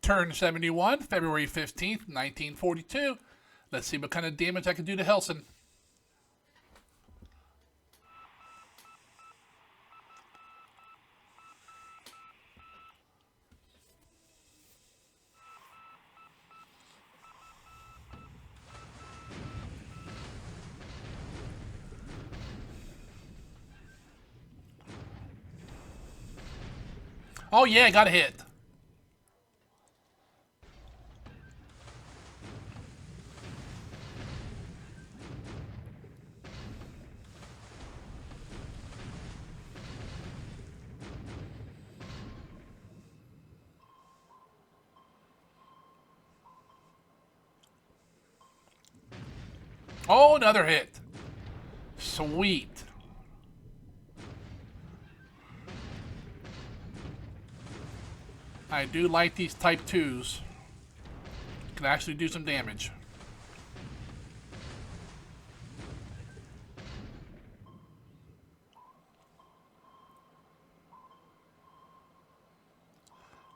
Turn 71, February 15th, 1942. Let's see what kind of damage I can do to Hellsen. Oh yeah, got a hit. Oh, another hit. Sweet. I do like these type 2s. Can actually do some damage.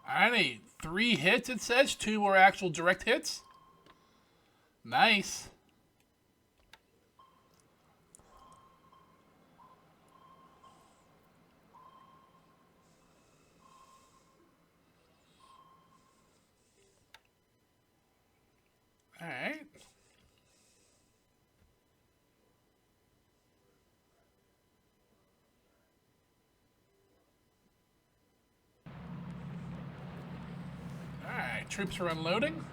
Alright, 3 hits it says. 2 were actual direct hits. Nice. Alright. Alright, troops are unloading.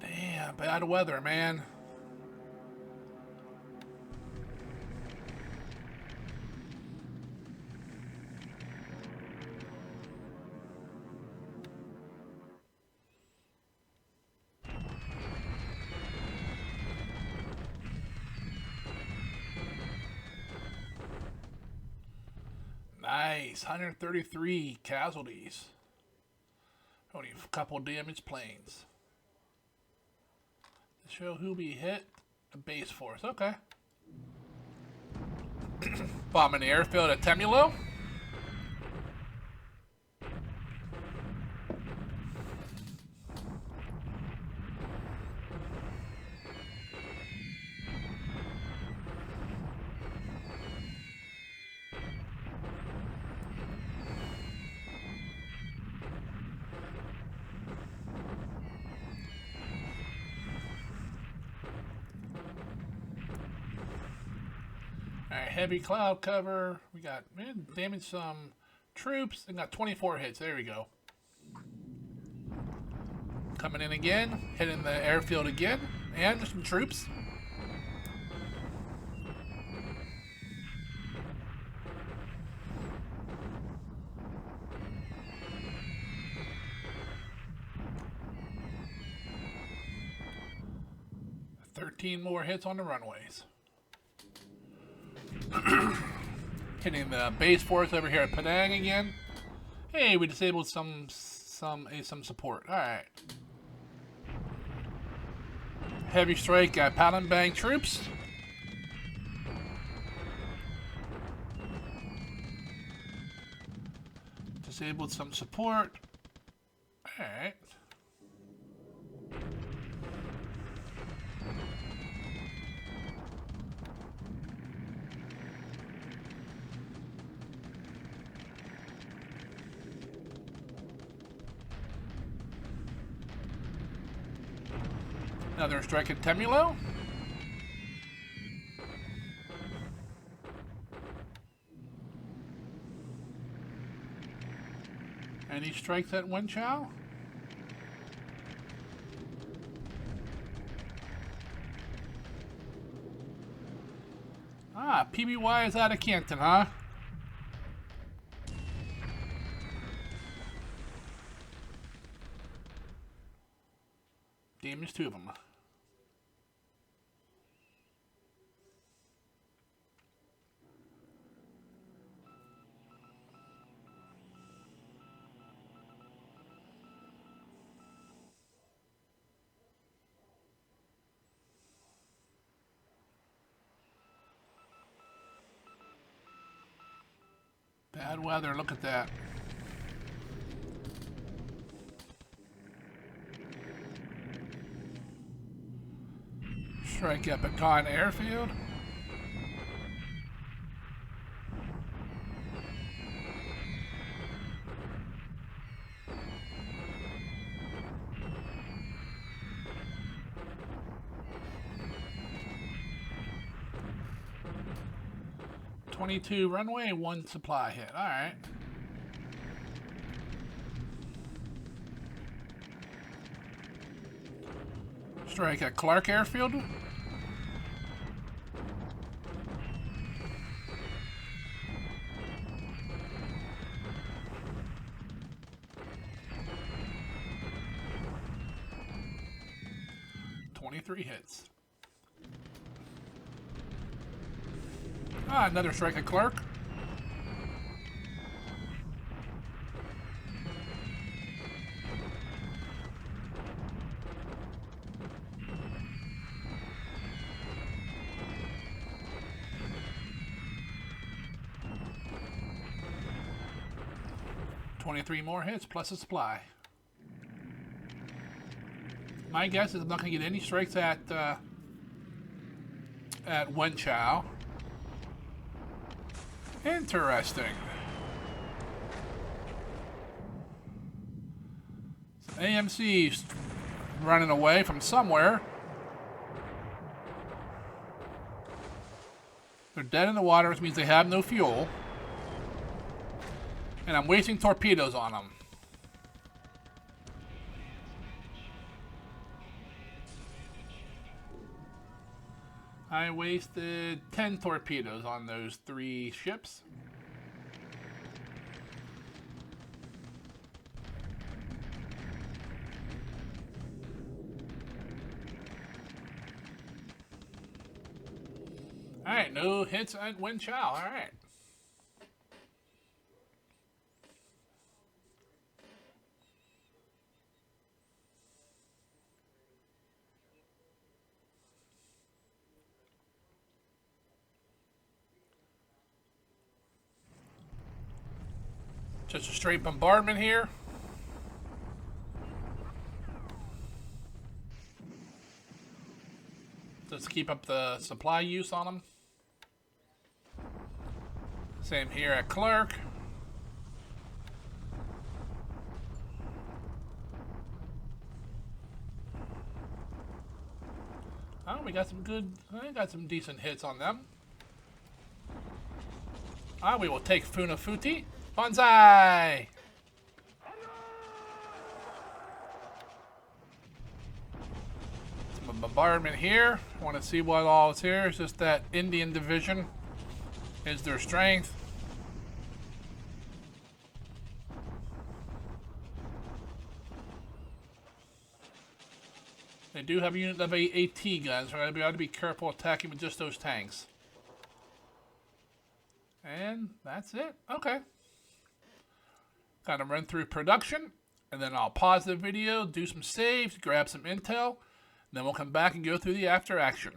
Damn, bad weather, man. Nice, 133 casualties. Only a couple damaged planes. To show who we hit, the base force. Okay. Bombing the airfield at Temulo. Alright, heavy cloud cover. We got damaged some troops and got 24 hits. There we go. Coming in again, hitting the airfield again, and some troops. More hits on the runways. Hitting the base force over here at Penang again. Hey, we disabled some support. All right. Heavy strike at Palembang troops. Disabled some support. All right. Another strike at Temulo. Any strikes at Wenchao? Ah, PBY is out of Canton, huh? there's two of them. Bad weather, look at that. Strike at Pecan Airfield. .22 runway, 1 supply hit. All right. Strike at Clark Airfield. .23 hits. Ah, another strike at Clark. .23 more hits plus a supply. My guess is I'm not going to get any strikes at Wen Chao. Interesting. Some AMC's running away from somewhere. They're dead in the water, which means they have no fuel. And I'm wasting torpedoes on them. I wasted 10 torpedoes on those 3 ships. Alright, no hits at Wen Chao. Alright. Just a straight bombardment here. Let's keep up the supply use on them. Same here at Clark. Oh, we got some good, I got some decent hits on them. Ah, we will take Funafuti. Banzai! Some bombardment here. Want to see what all is here. It's just that Indian division is their strength. They do have a unit of AT guns, so we ought to be careful attacking with just those tanks. And that's it. Okay. Kind of run through production, and then I'll pause the video, do some saves, grab some intel, and then we'll come back and go through the after action.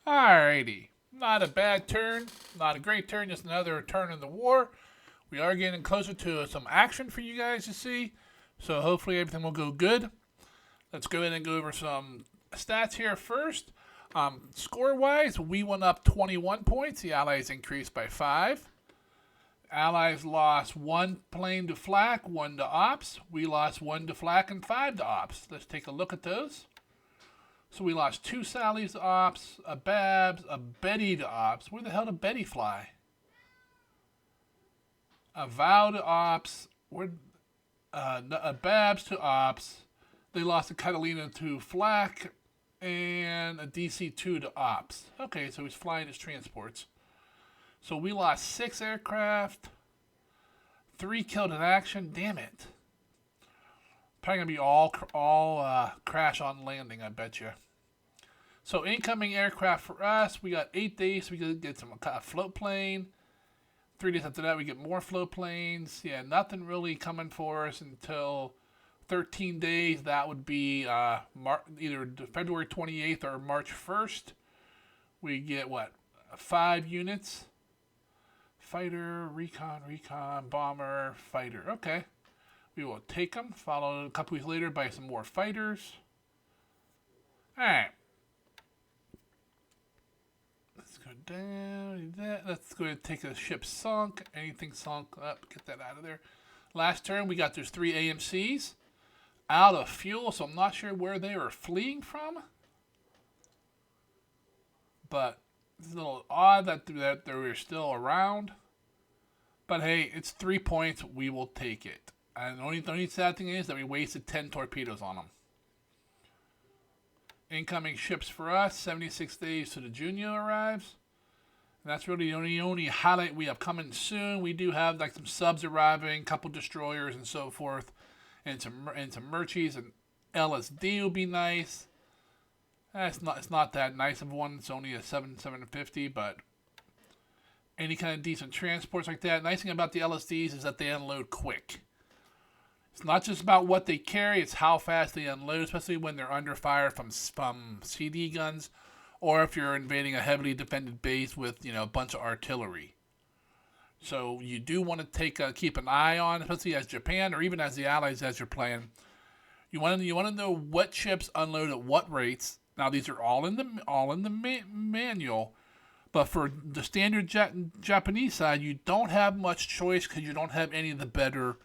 Alrighty. Not a bad turn. Not a great turn. Just another turn in the war. We are getting closer to some action for you guys to see. So hopefully everything will go good. Let's go ahead and go over some stats here first. Score-wise, we went up 21 points. The Allies increased by 5. Allies lost 1 plane to flak, 1 to ops. We lost 1 to flak and 5 to ops. Let's take a look at those. So we lost 2 Sallys to ops, a Babs, a Betty to ops. Where the hell did Betty fly? A Vow to ops. A Babs to ops. They lost a Catalina to flak and a DC-2 to ops. Okay, so he's flying his transports. So we lost 6 aircraft, 3 killed in action. Damn it. Probably going to be all crash on landing, I bet you. So incoming aircraft for us, we got 8 days. We could get some float plane. 3 days after that, we get more float planes. Yeah, nothing really coming for us until 13 days. That would be either February 28th or March 1st. We get, 5 units? Fighter, recon, bomber, fighter. Okay. We will take them, followed a couple weeks later by some more fighters. Alright. Let's go down. Let's go ahead and take a ship sunk. Anything sunk up, get that out of there. Last turn, we got those 3 AMCs out of fuel, so I'm not sure where they were fleeing from. But it's a little odd that they were still around. But hey, it's 3 points. We will take it. And the only sad thing is that we wasted 10 torpedoes on them. Incoming ships for us, 76 days to the Junio arrives. And that's really the only highlight we have coming soon. We do have like some subs arriving, a couple destroyers and so forth, and some merchies, and LSD will be nice. It's not that nice of one. It's only a 750, but any kind of decent transports like that. Nice thing about the LSDs is that they unload quick. It's not just about what they carry, it's how fast they unload, especially when they're under fire from CD guns, or if you're invading a heavily defended base with, a bunch of artillery. So you do want to keep an eye on, especially as Japan or even as the Allies as you're playing. You want to know what ships unload at what rates. Now these are all in the manual, but for the standard Japanese side, you don't have much choice because you don't have any of the better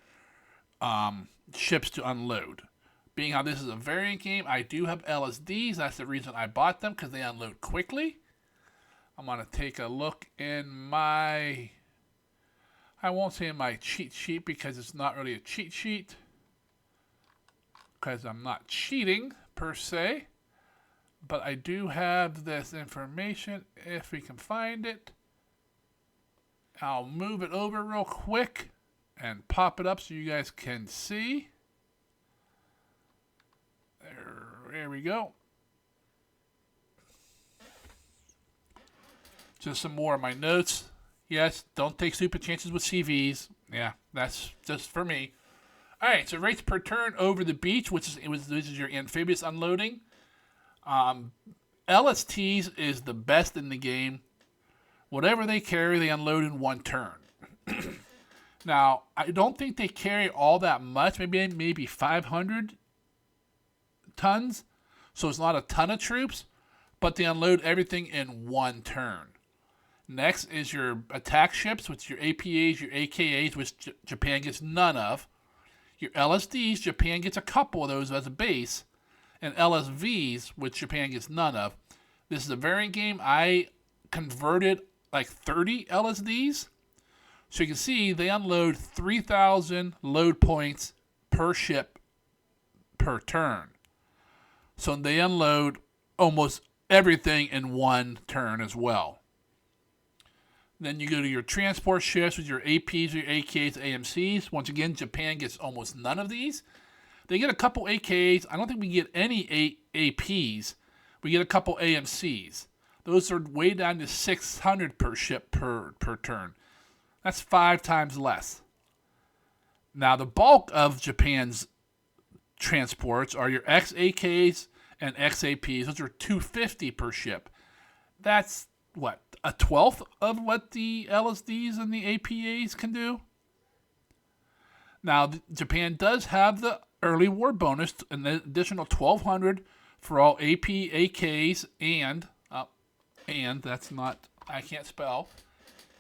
ships to unload. Being how this is a variant game, I do have LSDs. That's the reason I bought them, because they unload quickly. I'm going to take a look in my... I won't say in my cheat sheet because it's not really a cheat sheet. Because I'm not cheating, per se. But I do have this information, if we can find it. I'll move it over real quick and pop it up so you guys can see. There we go. Just some more of my notes. Yes, don't take stupid chances with CVs. Yeah, that's just for me. All right, so rates per turn over the beach, which is your amphibious unloading. LSTs is the best in the game. Whatever they carry, they unload in 1 turn. Now, I don't think they carry all that much. Maybe 500 tons. So it's not a ton of troops, but they unload everything in 1 turn. Next is your attack ships, which your APAs, your AKAs, which Japan gets none of. Your LSDs, Japan gets a couple of those as a base. And LSVs, which Japan gets none of. This is a variant game. I converted like 30 LSDs. So you can see they unload 3,000 load points per ship per turn. So they unload almost everything in 1 turn as well. Then you go to your transport ships with your APs, your AKs, AMCs. Once again, Japan gets almost none of these. They get a couple AKs. I don't think we get any APs. We get a couple AMCs. Those are way down to 600 per ship per turn. That's 5 times less. Now, the bulk of Japan's transports are your XAKs and XAPs. Those are 250 per ship. That's, a 12th of what the LSDs and the APAs can do? Now, Japan does have the early war bonus, an additional 1,200 for all AP, AKs, and and that's not, I can't spell,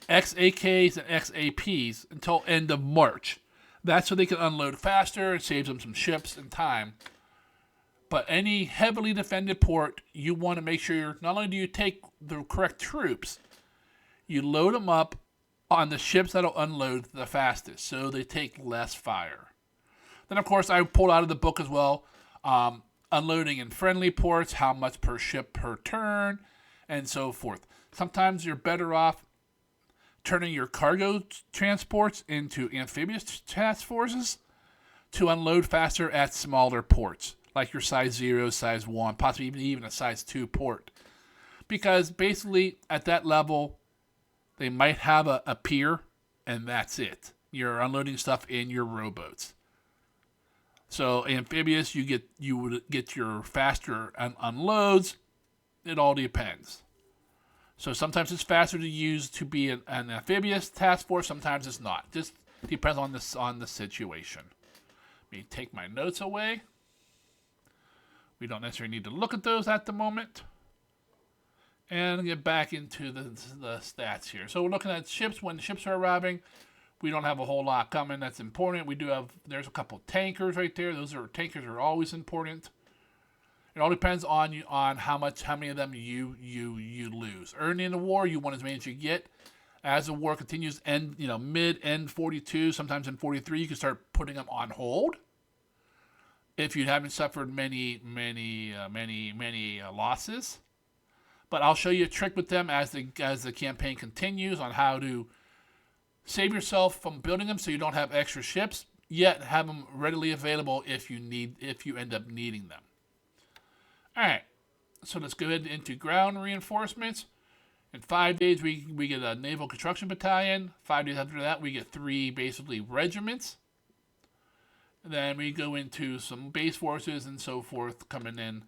XAKs and XAPs until end of March. That's so they can unload faster. It saves them some ships and time. But any heavily defended port, you want to make sure not only do you take the correct troops, you load them up on the ships that'll unload the fastest, so they take less fire. Then, of course, I pulled out of the book as well, unloading in friendly ports, how much per ship per turn, and so forth. Sometimes you're better off turning your cargo transports into amphibious task forces to unload faster at smaller ports, like your size 0, size 1, possibly even a size 2 port. Because basically, at that level, they might have a pier, and that's it. You're unloading stuff in your rowboats. So amphibious, you would get your faster unloads. It all depends. So sometimes it's faster to use to be an amphibious task force. Sometimes it's not. Just depends on the situation. Let me take my notes away. We don't necessarily need to look at those at the moment. And get back into the stats here. So we're looking at ships. When ships are arriving, we don't have a whole lot coming. That's important. We do have, there's a couple tankers right there. Tankers are always important. It all depends on how many of them you lose. Early in the war, you want as many as you get. As the war continues, end 42, sometimes in 43, you can start putting them on hold. If you haven't suffered many losses. But I'll show you a trick with them as the campaign continues on how to save yourself from building them so you don't have extra ships, yet have them readily available if you end up needing them. All right, so let's go ahead into ground reinforcements. In 5 days, we get a naval construction battalion. 5 days after that, we get 3 basically regiments. And then we go into some base forces and so forth coming in.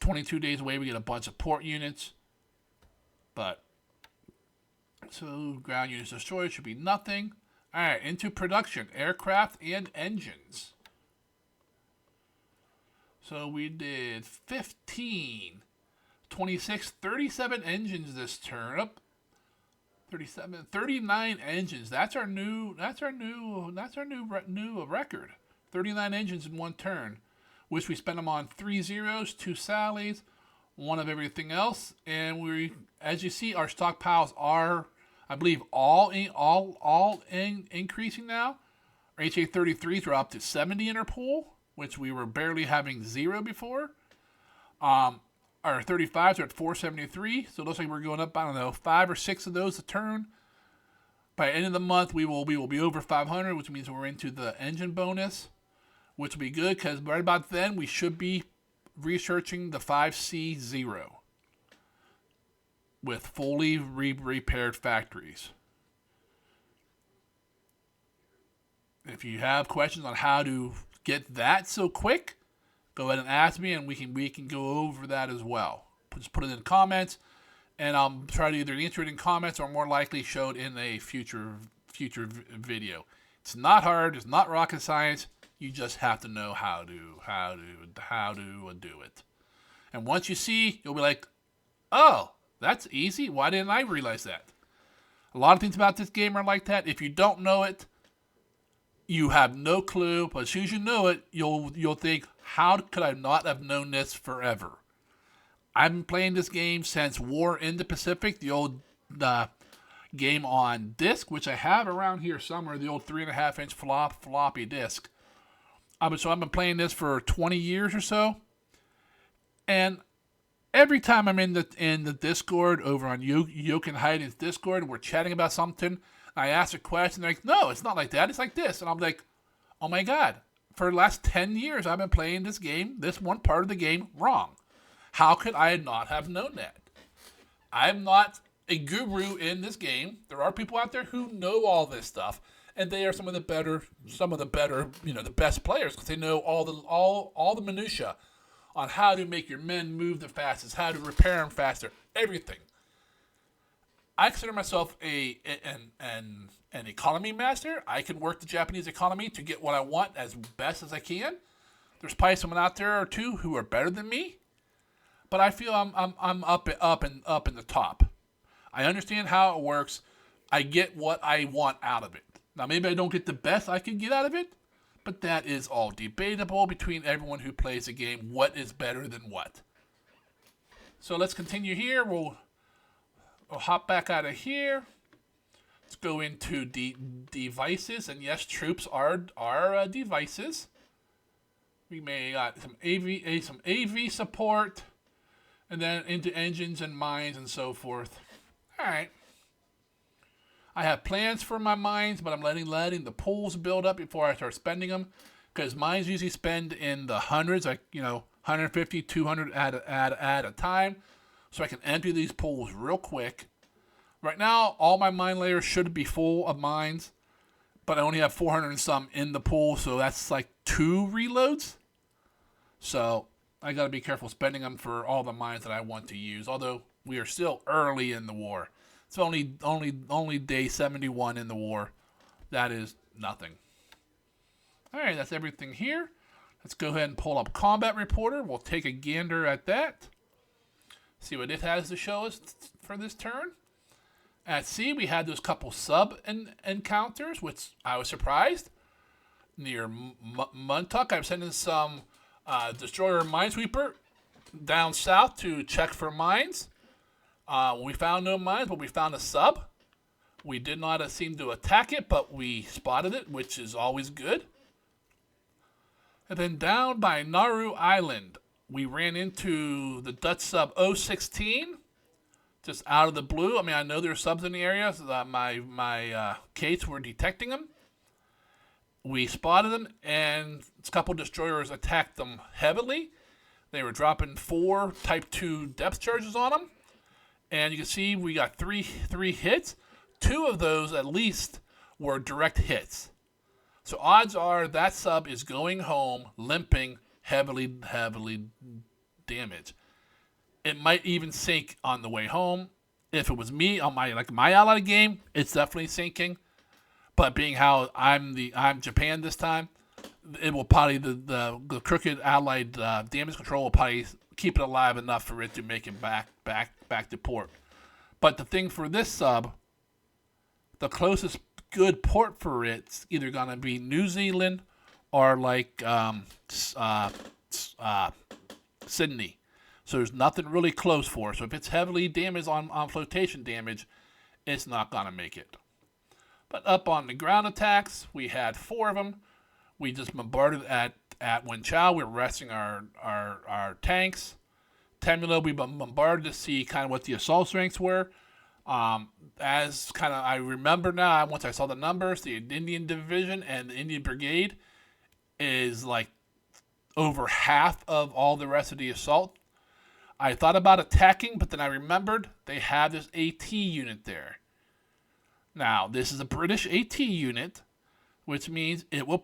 22 days away, we get a bunch of port units. But, so ground units destroyed should be nothing. All right, into production, aircraft and engines. So we did 15, 26, 37 engines this turn. Up, 39 engines. That's our new record. 39 engines in one turn. Which we spent them on 3 zeros, 2 Sallys, 1 of everything else, and as you see, our stockpiles are, I believe, all increasing now. Our HA-33s are up to 70 in our pool, which we were barely having 0 before. Our 35s are at 473, so it looks like we're going up, 5 or 6 of those a turn. By the end of the month, we will be over 500, which means we're into the engine bonus, which will be good because right about then we should be researching the 5C0 with fully repaired factories. If you have questions on how to get that so quick, go ahead and ask me, and we can go over that as well. Just put it in the comments, and I'll try to either answer it in comments or more likely show it in a future video. It's not hard. It's not rocket science. You just have to know how to do it. And once you see, you'll be like, oh, that's easy. Why didn't I realize that? A lot of things about this game are like that. If you don't know it, you have no clue. But as soon as you know it, you'll think, how could I not have known this forever? I've been playing this game since War in the Pacific, the old game on disc, which I have around here somewhere, the old 3.5-inch floppy disk. So I've been playing this for 20 years or so, and every time I'm in the Discord over on Yoke and Hayden's Discord, and we're chatting about something, I ask a question, they're like, no, it's not like that, it's like this, and I'm like, oh my god, for the last 10 years I've been playing this game, this one part of the game, wrong. How could I not have known that? I'm not a guru in this game. There are people out there who know all this stuff. And they are some of the better, the best players because they know all the minutia on how to make your men move the fastest, how to repair them faster, everything. I consider myself an economy master. I can work the Japanese economy to get what I want as best as I can. There's probably someone out there or two who are better than me, but I feel I'm up in the top. I understand how it works. I get what I want out of it. Now maybe I don't get the best I can get out of it, but that is all debatable between everyone who plays the game. What is better than what? So let's continue here. We'll hop back out of here. Let's go into devices, and yes, troops are devices. We may got some AV support, and then into engines and mines and so forth. All right. I have plans for my mines, but I'm letting the pools build up before I start spending them, because mines usually spend in the hundreds, like 150, 200 at a time, so I can empty these pools real quick. Right now, all my mine layers should be full of mines, but I only have 400 and some in the pool, so that's like 2 reloads. So I got to be careful spending them for all the mines that I want to use. Although we are still early in the war, it's only day 71 in the war. That is nothing. All right, that's everything here. Let's go ahead and pull up Combat Reporter. We'll take a gander at that. See what it has to show us for this turn. At sea, we had those couple sub encounters, which I was surprised. Near Muntuk, I'm sending some destroyer minesweeper down south to check for mines. We found no mines, but we found a sub. We did not seem to attack it, but we spotted it, which is always good. And then down by Nauru Island, we ran into the Dutch sub 016. Just out of the blue. I mean, I know there are subs in the area, so that my Kates were detecting them. We spotted them, and a couple destroyers attacked them heavily. They were dropping 4 Type 2 depth charges on them. And you can see we got three hits. 2 of those, at least, were direct hits. So odds are that sub is going home, limping, heavily damaged. It might even sink on the way home. If it was me on my allied game, it's definitely sinking. But being how I'm Japan this time, it will probably the crooked allied damage control will probably keep it alive enough for it to make it back to port. But the thing for this sub, the closest good port for it's either gonna be New Zealand or like Sydney. So there's nothing really close for it. So if it's heavily damaged on flotation damage, it's not going to make it. But up on the ground attacks, we had 4 of them. We just bombarded at Wenchao. We were resting our tanks. Temula, we bombarded to see kind of what the assault strengths were. As kind of I remember now, once I saw the numbers, the Indian Division and the Indian Brigade is like over half of all the rest of the assault. I thought about attacking, but then I remembered they have this AT unit there. Now, this is a British AT unit, which means it'll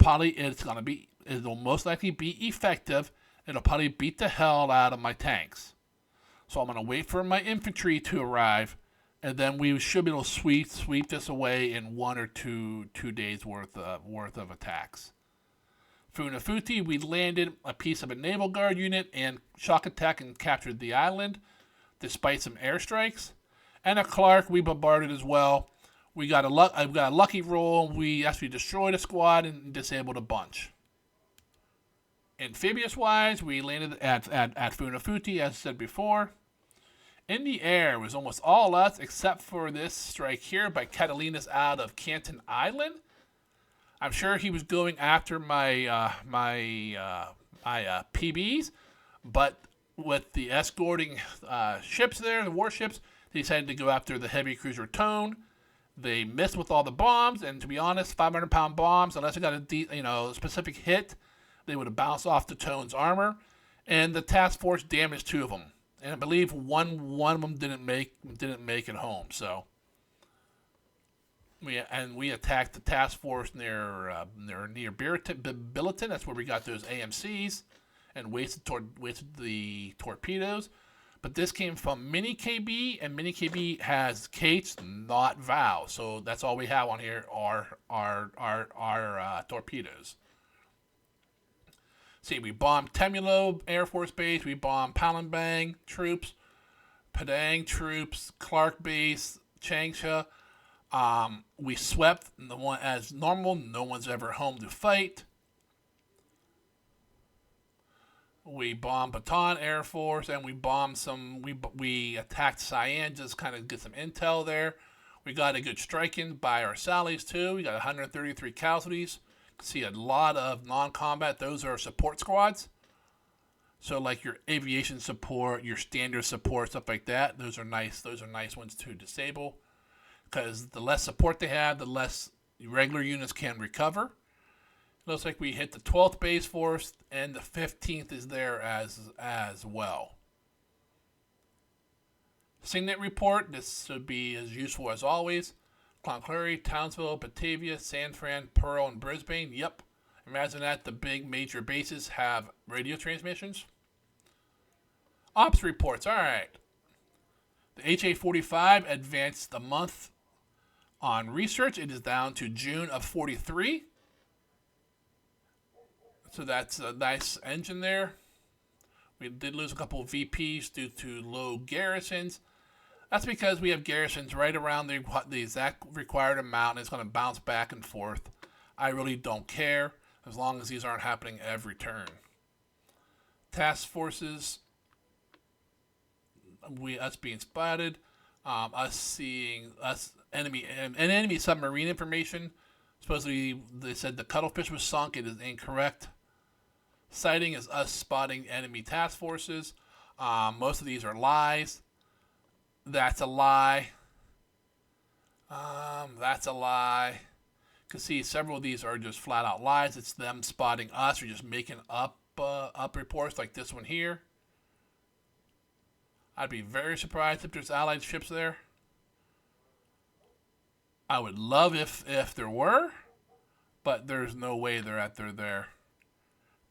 most likely be effective. It'll probably beat the hell out of my tanks. So I'm going to wait for my infantry to arrive, and then we should be able to sweep this away in 1 or 2 days worth of attacks. Funafuti, we landed a piece of a naval guard unit and shock attack and captured the island, despite some airstrikes. And at Clark, we bombarded as well. We got a lucky roll. We actually destroyed a squad and disabled a bunch. Amphibious-wise, we landed at Funafuti, as I said before. In the air was almost all us, except for this strike here by Catalinas out of Canton Island. I'm sure he was going after my PBs, but with the escorting ships there, the warships, they decided to go after the heavy cruiser Tone. They missed with all the bombs, and to be honest, 500-pound bombs, unless they got a specific hit, they would have bounced off the Tone's armor. And the task force damaged 2 of them, and I believe one of them didn't make it home. So. We attacked the task force near Billeton. That's where we got those AMCs and wasted the torpedoes. But this came from Mini KB, and Mini KB has Kates, not Vow. So that's all we have on here are torpedoes. See, we bombed Temulo Air Force Base. We bombed Palembang troops, Padang troops, Clark Base, Changsha. We swept the one as normal. No one's ever home to fight. We bombed Bataan Air Force, and we bombed some. We attacked Cyan, just kind of get some intel there. We got a good strike in by our sallies too. We got 133 casualties. You can see a lot of non-combat. Those are support squads. So like your aviation support, your standard support, stuff like that. Those are nice. Those are nice ones to disable, because the less support they have, the less regular units can recover. Looks like we hit the 12th base force, and the 15th is there as well. Signet report. This should be as useful as always. Cloncurry, Townsville, Batavia, San Fran, Pearl, and Brisbane. Yep. Imagine that the big major bases have radio transmissions. Ops reports. All right. The HA-45 advanced a month on research. It is down to June of 43. So that's a nice engine there. We did lose a couple of VPs due to low garrisons. That's because we have garrisons right around the exact required amount, and it's going to bounce back and forth. I really don't care, as long as these aren't happening every turn. Task forces, us being spotted, us seeing enemy submarine information. Supposedly, they said the cuttlefish was sunk. It is incorrect. Sighting is us spotting enemy task forces. Most of these are lies. That's a lie. That's a lie. You can see several of these are just flat out lies. It's them spotting us or just making up reports like this one here. I'd be very surprised if there's allied ships there. I would love if there were, but there's no way they're there.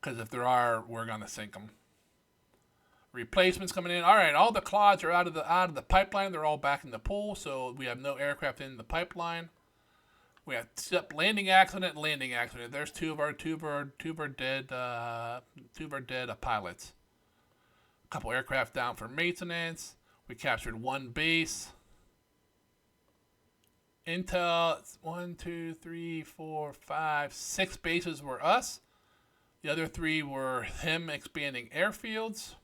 Because if there are, we're gonna sink them. Replacements coming in. All right, all the clods are out of the pipeline. They're all back in the pool, so we have no aircraft in the pipeline. We have landing accident. There's two of our dead pilots. A couple aircraft down for maintenance. We captured one base. Intel. 1, 2, 3, 4, 5, 6 bases were us. The other 3 were him expanding airfields.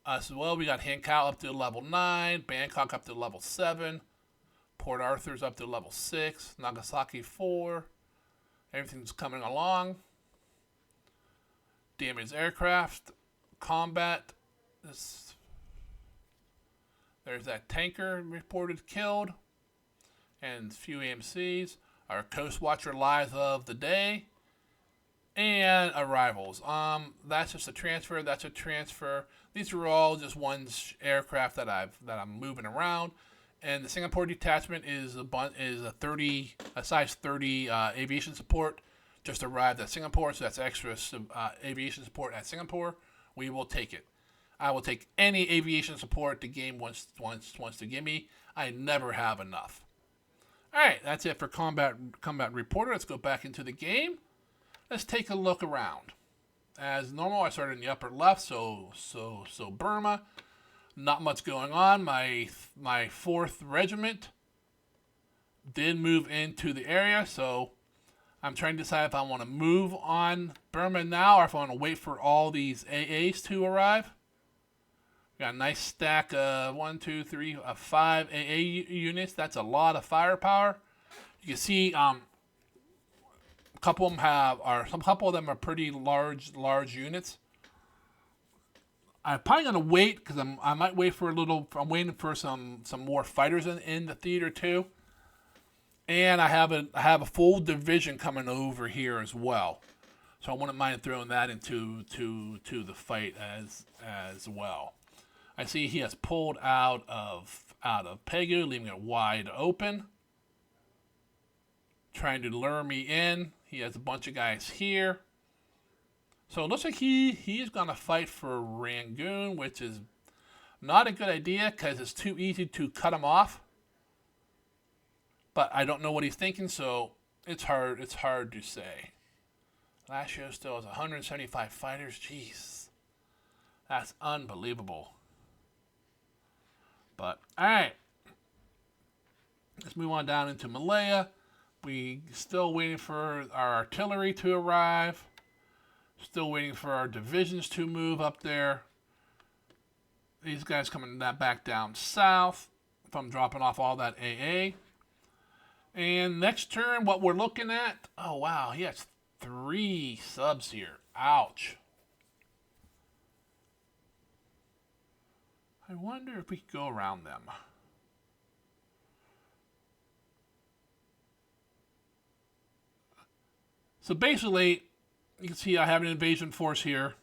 Us as well. We got Hankow up to level 9, Bangkok up to level 7, Port Arthur's up to level 6, Nagasaki 4. Everything's coming along. Damaged aircraft, combat. There's that tanker reported killed, and a few AMCs. Our Coast Watcher lives of the day. And arrivals. That's just a transfer. That's a transfer. These are all just one aircraft that I'm moving around. And the Singapore detachment is a size 30 aviation support. Just arrived at Singapore, so that's extra aviation support at Singapore. We will take it. I will take any aviation support the game wants to give me. I never have enough. All right, that's it for combat reporter. Let's go back into the game. Let's take a look around. As normal, I started in the upper left, so Burma. Not much going on. My 4th regiment did move into the area, so I'm trying to decide if I want to move on Burma now or if I want to wait for all these AAs to arrive. We got a nice stack of 5 AA units. That's a lot of firepower. You can see a couple of them are pretty large units. I'm probably gonna wait because I might wait for a little. I'm waiting for some more fighters in the theater too, and I have a full division coming over here as well, so I wouldn't mind throwing that into the fight as well. I see he has pulled out of Pegu, leaving it wide open, trying to lure me in. He has a bunch of guys here. So it looks like he's going to fight for Rangoon, which is not a good idea because it's too easy to cut him off. But I don't know what he's thinking, so it's hard to say. Last show still has 175 fighters. Jeez. That's unbelievable. But, alright. Let's move on down into Malaya. We still waiting for our artillery to arrive. Still waiting for our divisions to move up there. These guys coming back down south. If I'm dropping off all that AA. And next turn, what we're looking at. Oh, wow. He has 3 subs here. Ouch. I wonder if we could go around them. So basically, you can see I have an invasion force here.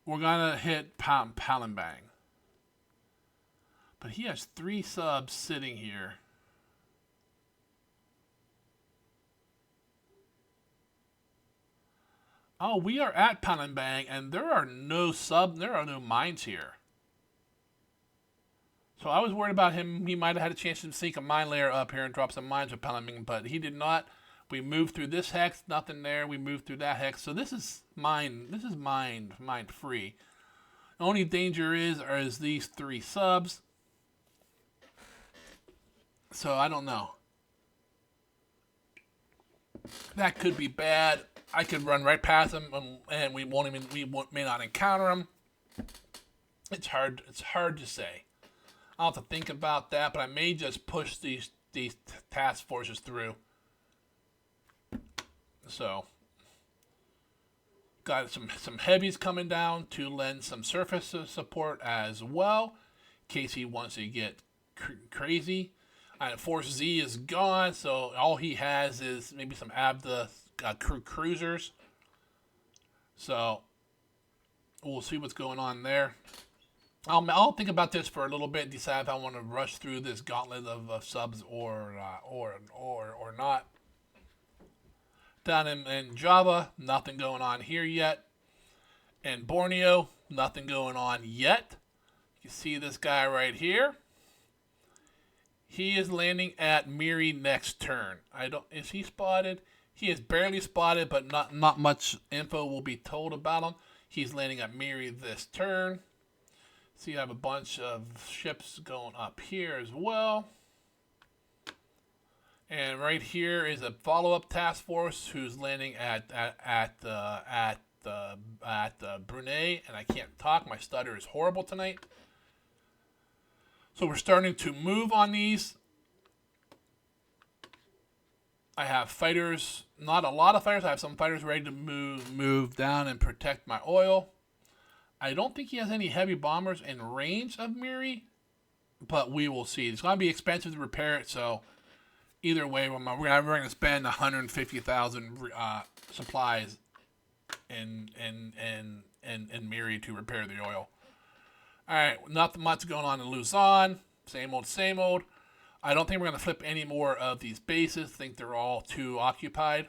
We're going to hit Palembang. But he has 3 subs sitting here. Oh, we are at Palembang, and there are no mines here. So I was worried about him. He might have had a chance to sink a mine layer up here and drop some mines with Palembang, but he did not. We moved through this hex, nothing there. We moved through that hex. So this is mine free. The only danger is these 3 subs. So I don't know. That could be bad. I could run right past them, and we may not encounter them. It's hard to say. I'll have to think about that, but I may just push these task forces through. So, got some heavies coming down to lend some surface support as well, in case he wants to get crazy. Force Z is gone, so all he has is maybe some Abda cruisers. So, we'll see what's going on there. I'll think about this for a little bit, decide if I want to rush through this gauntlet of subs or not. Down in Java, nothing going on here yet. In Borneo, nothing going on yet. You see this guy right here. He is landing at Miri next turn. Is he spotted? He is barely spotted, but not much info will be told about him. He's landing at Miri this turn. So you have a bunch of ships going up here as well. And right here is a follow-up task force who's landing at Brunei, and I can't talk. My stutter is horrible tonight. So we're starting to move on these. I have fighters, not a lot of fighters. I have some fighters ready to move down and protect my oil. I don't think he has any heavy bombers in range of Miri, but we will see. It's going to be expensive to repair it, so either way, we're going to spend 150,000 supplies in Miri to repair the oil. All right, nothing much going on in Luzon. Same old. I don't think we're going to flip any more of these bases. I think they're all too occupied.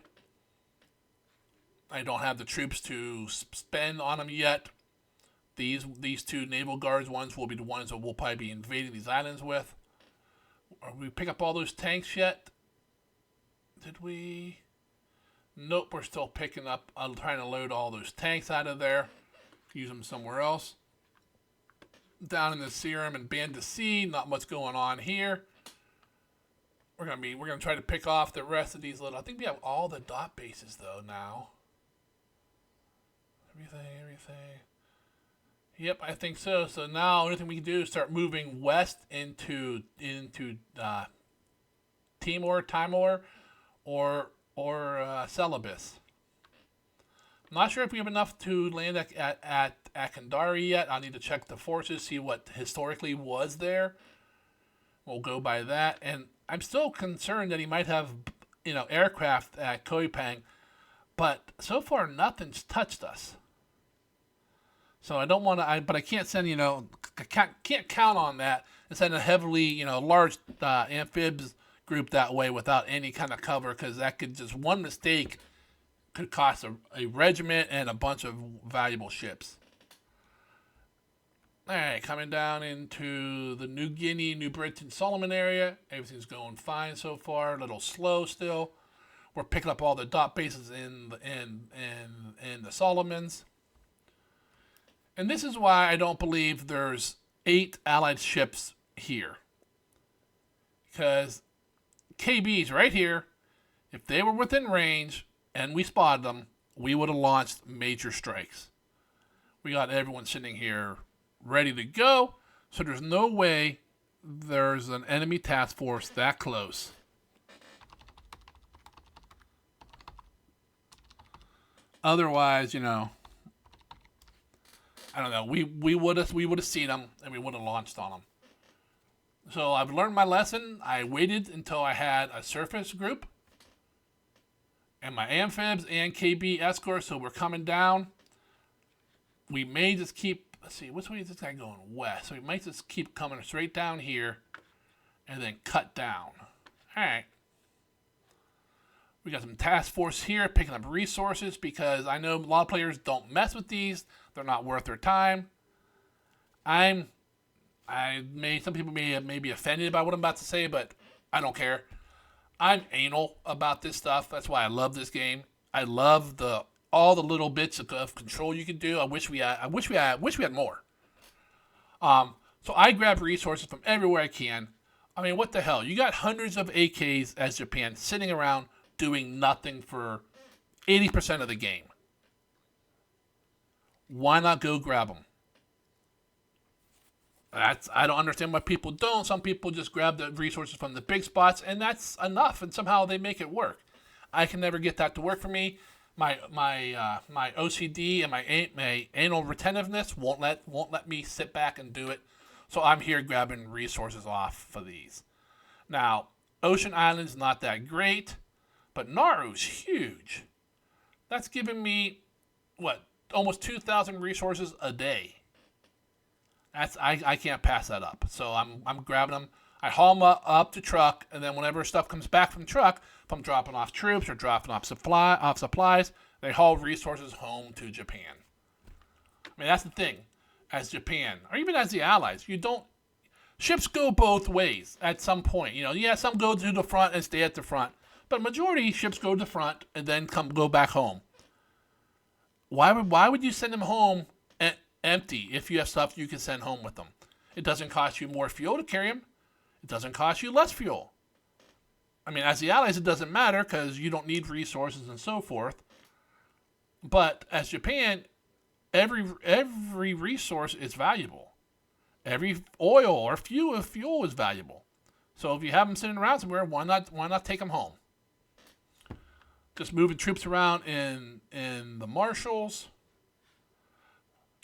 I don't have the troops to spend on them yet. These 2 naval guards ones will be the ones that we'll probably be invading these islands with. Are we pick up all those tanks yet? Did we? Nope, we're still picking up. I'm trying to load all those tanks out of there. Use them somewhere else. Down in the Serum and Banda C, not much going on here. We're gonna try to pick off the rest of these little. I think we have all the dot bases though now. Everything. Yep, I think so. So now, the only thing we can do is start moving west into Timor, or Celebes. I'm not sure if we have enough to land at Kandari yet. I'll need to check the forces, see what historically was there. We'll go by that. And I'm still concerned that he might have, aircraft at Koipang, but so far nothing's touched us. So I don't want to, but I can't send, I can't count on that and send a heavily, large amphibs group that way without any kind of cover, because that could just, one mistake could cost a regiment and a bunch of valuable ships. All right, coming down into the New Guinea, New Britain, Solomon area. Everything's going fine so far. A little slow still. We're picking up all the dot bases in the Solomons. And this is why I don't believe there's 8 Allied ships here. Because KB's right here. If they were within range and we spotted them, we would have launched major strikes. We got everyone sitting here ready to go. So there's no way there's an enemy task force that close. Otherwise, you know, I don't know. We would have seen them and we would have launched on them. So I've learned my lesson. I waited until I had a surface group and my amphibs and KB escorts. So we're coming down. We may just keep. Let's see, which way is this guy going? West. So we might just keep coming straight down here and then cut down. All right. We got some task force here picking up resources because I know a lot of players don't mess with these. They're not worth their time. Some people may be offended by what I'm about to say, but I don't care. I'm anal about this stuff. That's why I love this game. I love all the little bits of control you can do. I wish we had more. So I grab resources from everywhere I can. I mean, what the hell? You got hundreds of AKs as Japan sitting around doing nothing for 80% of the game. Why not go grab them? I don't understand why people don't. Some people just grab the resources from the big spots, and that's enough. And somehow they make it work. I can never get that to work for me. My OCD and my anal retentiveness won't let me sit back and do it. So I'm here grabbing resources off for these. Now, Ocean Island's not that great, but Naru's huge. That's giving me almost 2,000 resources a day. I can't pass that up. So I'm grabbing them. I haul them up to truck, and then whenever stuff comes back from truck, if I'm dropping off troops or dropping off supplies, they haul resources home to Japan. I mean, that's the thing. As Japan, or even as the Allies, ships go both ways at some point. You know, yeah, some go to the front and stay at the front, but majority ships go to the front and then go back home. Why would you send them home empty if you have stuff you can send home with them? It doesn't cost you more fuel to carry them. It doesn't cost you less fuel. I mean, as the Allies, it doesn't matter because you don't need resources and so forth. But as Japan, every resource is valuable. Every oil or fuel is valuable. So if you have them sitting around somewhere, why not take them home? Just moving troops around in the marshals.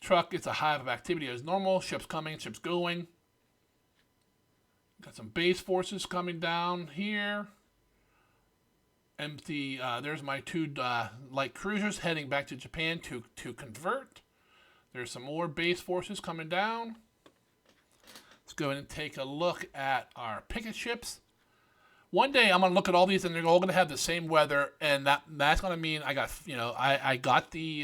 Truck, it's a hive of activity as normal. Ships coming, ships going. Got some base forces coming down here. Empty. There's my 2 light cruisers heading back to Japan to convert. There's some more base forces coming down. Let's go ahead and take a look at our picket ships. One day I'm gonna look at all these and they're all gonna have the same weather, and that's gonna mean I got the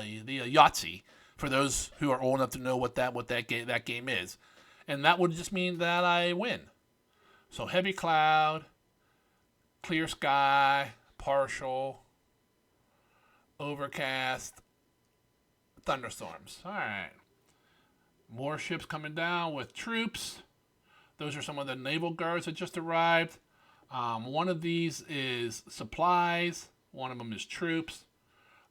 Yahtzee for those who are old enough to know what that game is, and that would just mean that I win. So heavy cloud, clear sky, partial, overcast, thunderstorms. All right, more ships coming down with troops. Those are some of the naval guards that just arrived. One of these is supplies. One of them is troops.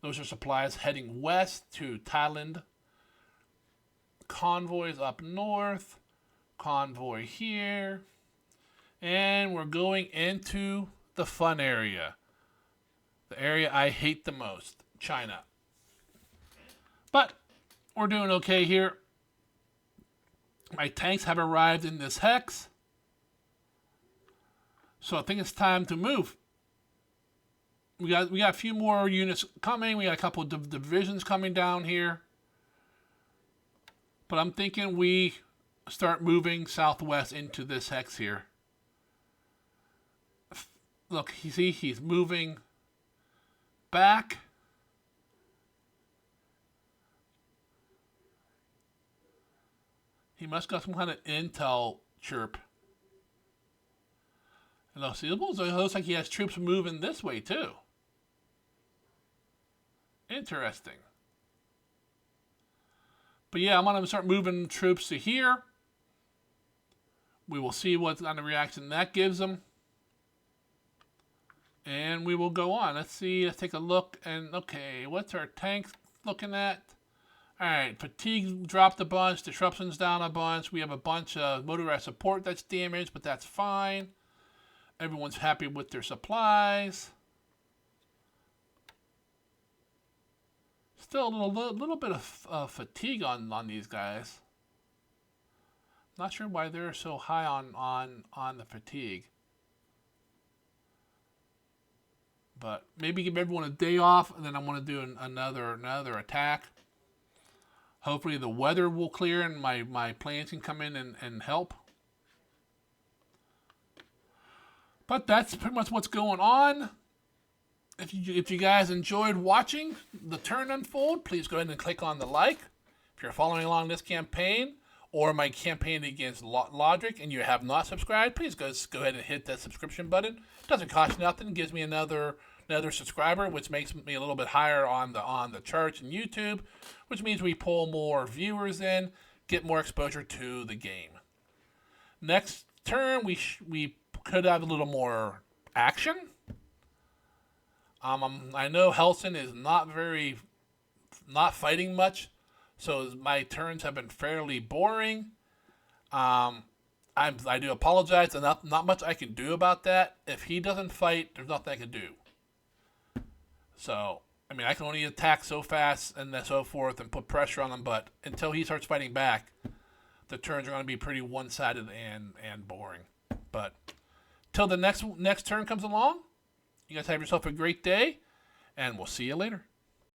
Those are supplies heading west to Thailand. Convoys up north. Convoy here. And we're going into the fun area. The area I hate the most, China. But we're doing okay here. My tanks have arrived in this hex. So I think it's time to move. We got a few more units coming. We got a couple of divisions coming down here. But I'm thinking we start moving southwest into this hex here. Look, you see, he's moving back. He must got some kind of intel chirp. It No, see, it looks like he has troops moving this way, too. Interesting. But yeah, I'm going to start moving troops to here. We will see what kind of reaction that gives them. And we will go on. Let's see. Let's take a look. And, okay, what's our tanks looking at? All right, fatigue dropped a bunch. Disruption's down a bunch. We have a bunch of motorized support that's damaged, but that's fine. Everyone's happy with their supplies. Still a little bit of fatigue on these guys. Not sure why they're so high on the fatigue. But maybe give everyone a day off, and then I'm going to do another attack. Hopefully the weather will clear and my planes can come in and help. But that's pretty much what's going on. If you guys enjoyed watching the turn unfold, please go ahead and click on the like. If you're following along this campaign or my campaign against Logic and you have not subscribed, please go ahead and hit that subscription button. It doesn't cost you nothing. It gives me another subscriber, which makes me a little bit higher on the charts in YouTube, which means we pull more viewers in, get more exposure to the game. Next turn, we could have a little more action. I know Hellsen is not fighting much, so my turns have been fairly boring. I do apologize, and not much I can do about that. If he doesn't fight, there's nothing I can do. So, I mean, I can only attack so fast and so forth and put pressure on him, but until he starts fighting back, the turns are going to be pretty one-sided and boring. But till the next turn comes along, you guys have yourself a great day, and we'll see you later.